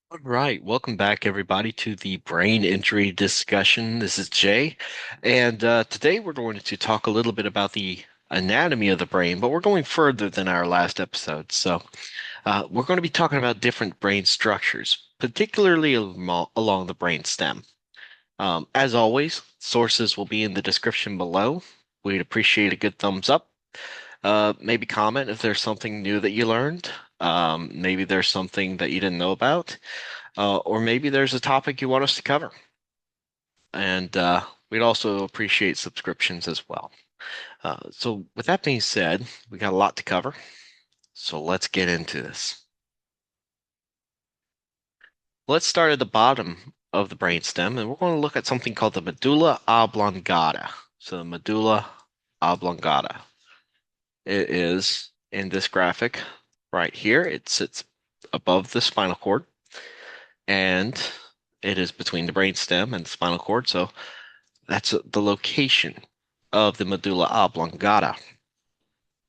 All right, welcome back everybody to the brain injury discussion. This is Jay, and today we're going to talk a little bit about the anatomy of the brain, but we're going further than our last episode. So we're going to be talking about different brain structures, particularly along the brain stem. As always, sources will be in the description below. We'd appreciate a good thumbs up. Maybe comment if there's something new that you learned. Maybe there's something that you didn't know about. Or maybe there's a topic you want us to cover. And we'd also appreciate subscriptions as well. So, with that being said, we got a lot to cover. So, let's get into this. Let's start at the bottom of the brainstem, and we're going to look at something called the medulla oblongata. So, the medulla oblongata. It is in this graphic right here. It sits above the spinal cord, and it is between the brainstem and the spinal cord. So, that's the location of the medulla oblongata.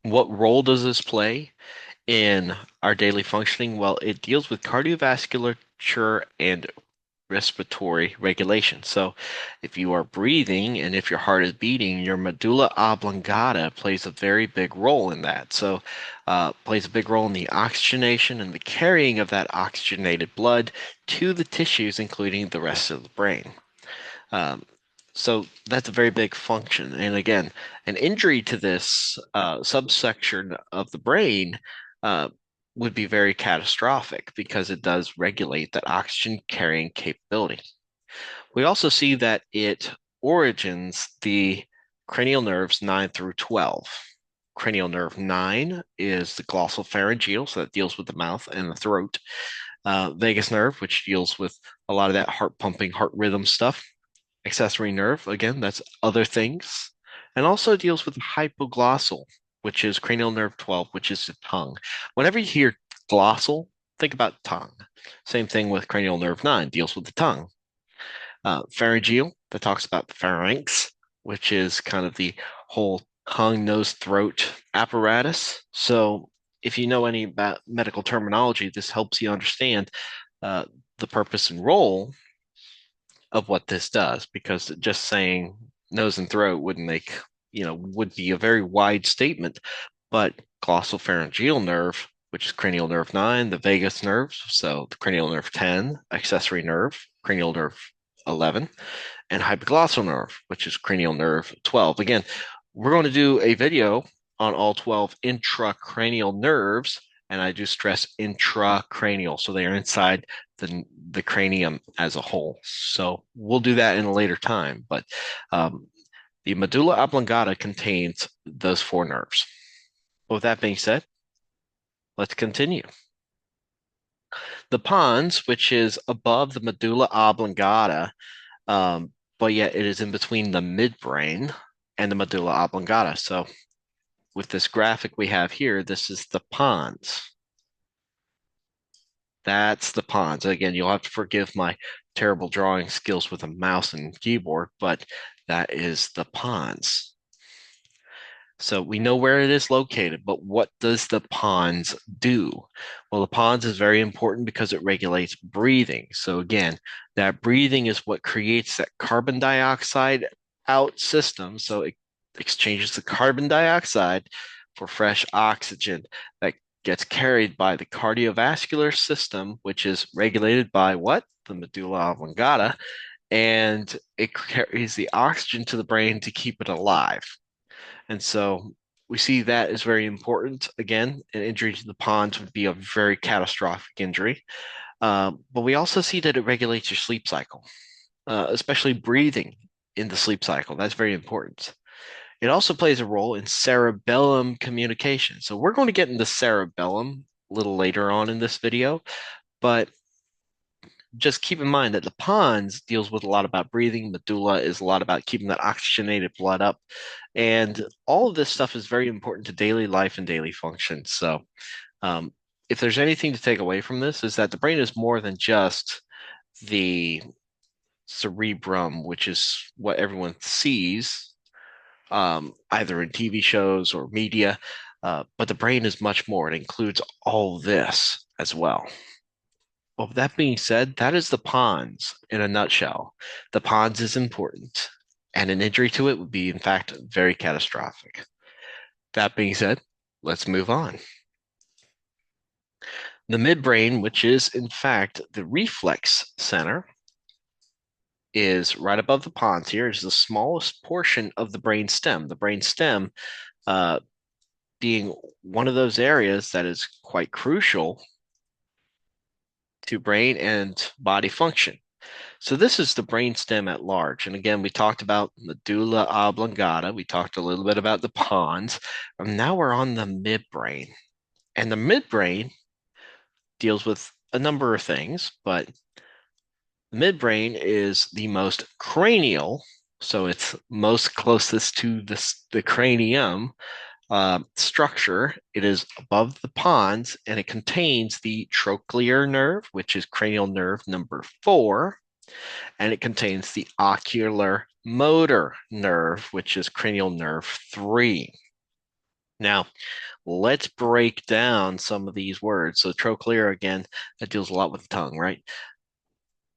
What role does this play in our daily functioning? Well, it deals with cardiovasculature and respiratory regulation. So, if you are breathing and if your heart is beating, your medulla oblongata plays a very big role in that. So, plays a big role in the oxygenation and the carrying of that oxygenated blood to the tissues, including the rest of the brain. Um, so that's a very big function. And again, an injury to this subsection of the brain uh, would be very catastrophic because it does regulate that oxygen carrying capability. We also see that it origins the cranial nerves 9 through 12. Cranial nerve 9 is the glossopharyngeal, so that deals with the mouth and the throat. Vagus nerve, which deals with a lot of that heart pumping, heart rhythm stuff. Accessory nerve, again, that's other things, and also deals with hypoglossal, which is cranial nerve 12, which is the tongue. Whenever you hear glossal, think about tongue. Same thing with cranial nerve 9, deals with the tongue. Pharyngeal, that talks about the pharynx, which is kind of the whole tongue, nose, throat apparatus. So if you know any about medical terminology, this helps you understand uh, the purpose and role of what this does, because just saying nose and throat wouldn't make, would be a very wide statement. But glossopharyngeal nerve, which is cranial nerve 9, the vagus nerves, so the cranial nerve 10, accessory nerve, cranial nerve 11, and hypoglossal nerve, which is cranial nerve 12. Again, we're going to do a video on all 12 intracranial nerves, and I do stress intracranial, so they are inside the cranium as a whole. So we'll do that in a later time, but um, the medulla oblongata contains those four nerves. With that being said, let's continue. The pons, which is above the medulla oblongata, but yet it is in between the midbrain and the medulla oblongata. So with this graphic we have here, this is the pons. That's the pons. Again, you'll have to forgive my terrible drawing skills with a mouse and keyboard, but that is the pons. So we know where it is located, but what does the pons do? Well, the pons is very important because it regulates breathing. So again, that breathing is what creates that carbon dioxide out system. So it exchanges the carbon dioxide for fresh oxygen that gets carried by the cardiovascular system, which is regulated by what? The medulla oblongata, and it carries the oxygen to the brain to keep it alive. And so we see that is very important. Again, an injury to the pons would be a very catastrophic injury. But we also see that it regulates your sleep cycle, especially breathing in the sleep cycle. That's very important. It also plays a role in cerebellum communication. So we're going to get into cerebellum a little later on in this video, but just keep in mind that the pons deals with a lot about breathing. Medulla is a lot about keeping that oxygenated blood up. And all of this stuff is very important to daily life and daily function. So um, if there's anything to take away from this, is that the brain is more than just the cerebrum, which is what everyone sees, either in TV shows or media. But the brain is much more. It includes all this as well. Well, that being said, that is the pons in a nutshell. The pons is important, and an injury to it would be, in fact, very catastrophic. That being said, let's move on. The midbrain, which is, in fact, the reflex center, is right above the pons here, is the smallest portion of the brain stem. The brain stem uh, being one of those areas that is quite crucial to brain and body function. So this is the brainstem at large. And again, we talked about medulla oblongata. We talked a little bit about the pons. And now we're on the midbrain. And the midbrain deals with a number of things, but the midbrain is the most cranial, so it's most closest to the cranium structure. It is above the pons, and it contains the trochlear nerve, which is cranial nerve number 4, and it contains the ocular motor nerve, which is cranial nerve 3. Now, let's break down some of these words. So trochlear, again, that deals a lot with the tongue, right?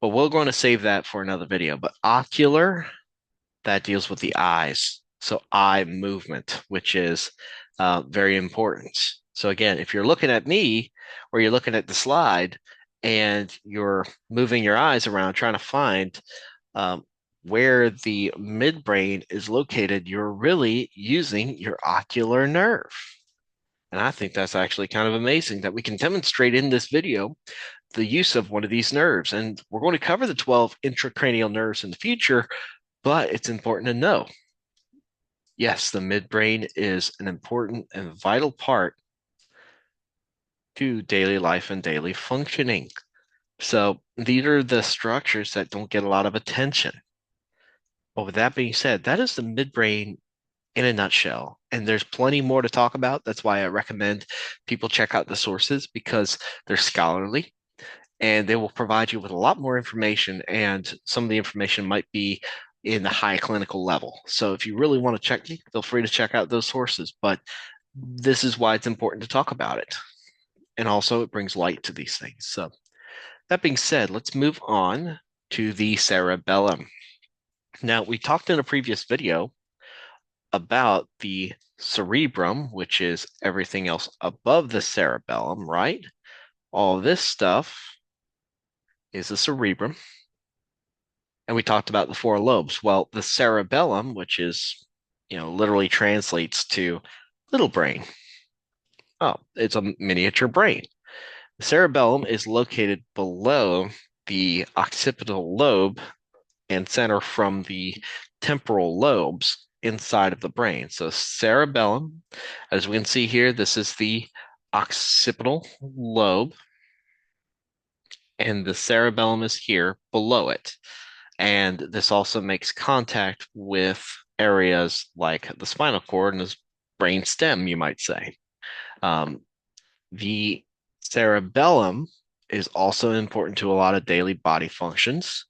But we're going to save that for another video. But ocular, that deals with the eyes. So eye movement, which is very important. So again, if you're looking at me or you're looking at the slide and you're moving your eyes around trying to find um, where the midbrain is located, you're really using your ocular nerve. And I think that's actually kind of amazing that we can demonstrate in this video the use of one of these nerves. And we're going to cover the 12 intracranial nerves in the future, but it's important to know. Yes, the midbrain is an important and vital part to daily life and daily functioning. So these are the structures that don't get a lot of attention. But with that being said, that is the midbrain in a nutshell. And there's plenty more to talk about. That's why I recommend people check out the sources because they're scholarly and they will provide you with a lot more information. And some of the information might be in the high clinical level. So if you really want to check me, feel free to check out those sources. But this is why it's important to talk about it. And also, it brings light to these things. So, that being said, let's move on to the cerebellum. Now, we talked in a previous video about the cerebrum, which is everything else above the cerebellum, right? All this stuff is the cerebrum. And we talked about the 4 lobes. Well, the cerebellum, which is, literally translates to little brain. Oh, it's a miniature brain. The cerebellum is located below the occipital lobe and center from the temporal lobes inside of the brain. So cerebellum, as we can see here, this is the occipital lobe, and the cerebellum is here below it. And this also makes contact with areas like the spinal cord and the brain stem, you might say. Um, the cerebellum is also important to a lot of daily body functions,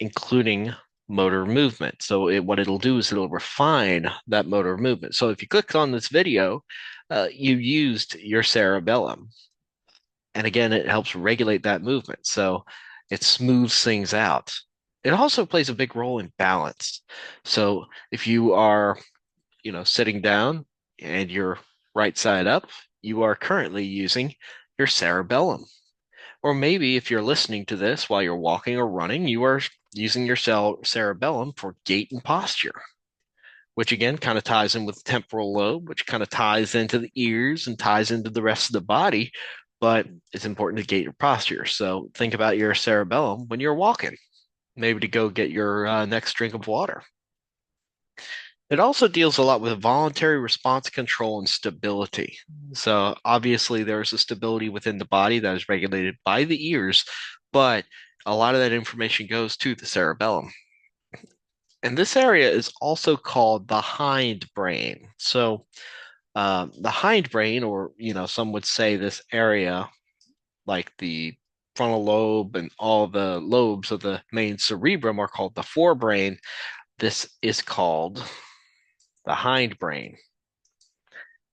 including motor movement. So what it'll do is it'll refine that motor movement. So if you clicked on this video, you used your cerebellum. And again, it helps regulate that movement. So it smooths things out. It also plays a big role in balance. So if you are, sitting down and you're right side up, you are currently using your cerebellum. Or maybe if you're listening to this while you're walking or running, you are using your cerebellum for gait and posture, which again kind of ties in with the temporal lobe, which kind of ties into the ears and ties into the rest of the body. But it's important to gait your posture. So think about your cerebellum when you're walking, maybe to go get your next drink of water. It also deals a lot with voluntary response control and stability. So obviously there's a stability within the body that is regulated by the ears, but a lot of that information goes to the cerebellum. And this area is also called the hindbrain. So the hindbrain, or some would say this area, like the frontal lobe and all the lobes of the main cerebrum, are called the forebrain. This is called the hindbrain.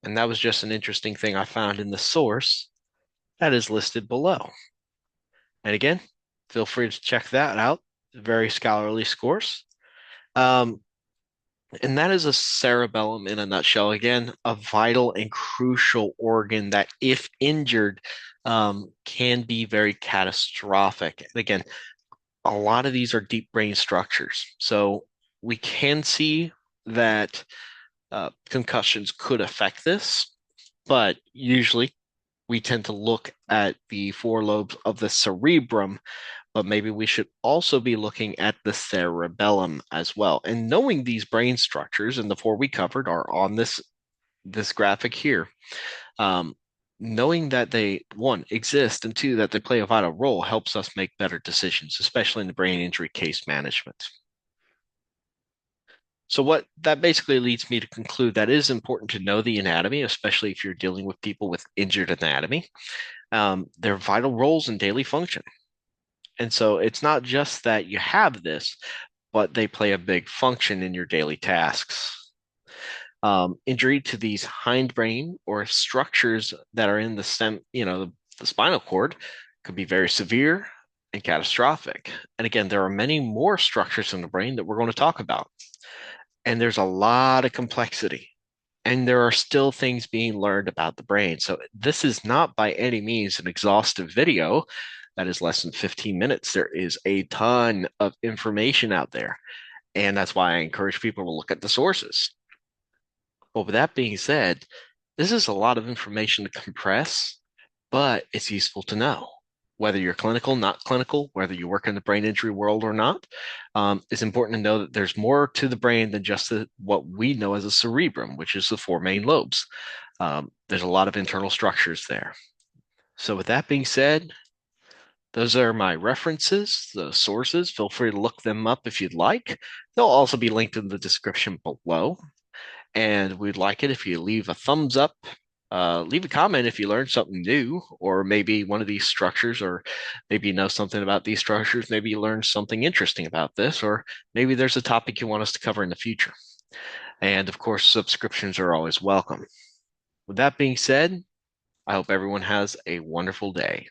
And that was just an interesting thing I found in the source that is listed below. And again, feel free to check that out. Very scholarly scores. Um, and that is a cerebellum in a nutshell. Again, a vital and crucial organ that, if injured, can be very catastrophic. And again, a lot of these are deep brain structures. So we can see that concussions could affect this, but usually we tend to look at the four lobes of the cerebrum, but maybe we should also be looking at the cerebellum as well. And knowing these brain structures and the four we covered are on this graphic here. Um, Knowing that they, one, exist, and two, that they play a vital role helps us make better decisions, especially in the brain injury case management. So what that basically leads me to conclude that it is important to know the anatomy, especially if you're dealing with people with injured anatomy, their vital roles in daily function. And so it's not just that you have this, but they play a big function in your daily tasks. Injury to these hindbrain or structures that are in the stem, the spinal cord could be very severe and catastrophic. And again, there are many more structures in the brain that we're going to talk about. And there's a lot of complexity. And there are still things being learned about the brain. So this is not by any means an exhaustive video. That is less than 15 minutes. There is a ton of information out there. And that's why I encourage people to look at the sources. Well, with that being said, this is a lot of information to compress, but it's useful to know. Whether you're clinical, not clinical, whether you work in the brain injury world or not, it's important to know that there's more to the brain than just what we know as a cerebrum, which is the four main lobes. There's a lot of internal structures there. So, with that being said, those are my references, the sources. Feel free to look them up if you'd like. They'll also be linked in the description below. And we'd like it if you leave a thumbs up, leave a comment if you learned something new, or maybe one of these structures, or maybe you know something about these structures. Maybe you learned something interesting about this, or maybe there's a topic you want us to cover in the future. And of course, subscriptions are always welcome. With that being said, I hope everyone has a wonderful day.